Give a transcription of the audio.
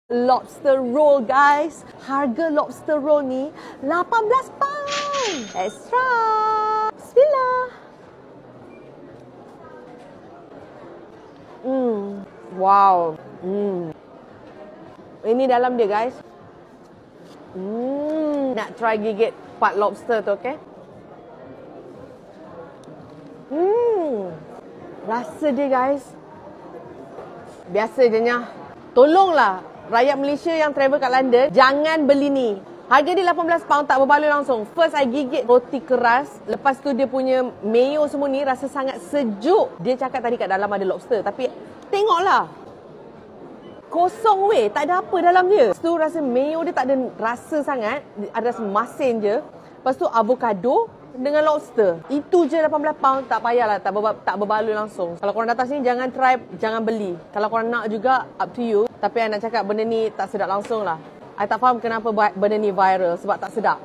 Lobster roll guys. Harga lobster roll ni 18 pound. Extra. Bismillah. Wow. Ini dalam dia guys. Nak try gigit part lobster tu, okay? Rasa dia guys. Biasa je nya. Tolonglah rakyat Malaysia yang travel kat London, jangan beli ni. Harga dia 18 pound, tak berbaloi langsung. First, I gigit roti keras. Lepas tu dia punya mayo semua ni rasa sangat sejuk. Dia cakap tadi kat dalam ada lobster. Tapi tengoklah. Kosong weh, tak ada apa dalam dia. Lepas tu rasa mayo dia tak ada rasa sangat. Ada rasa masin je. Lepas tu avocado dengan lobster. Itu je 18 pound, tak payahlah, tak berbaloi langsung. Kalau korang datang sini, jangan try, jangan beli. Kalau korang nak juga, up to you. Tapi I nak cakap benda ni tak sedap langsung lah. I tak faham kenapa benda ni viral, sebab tak sedap.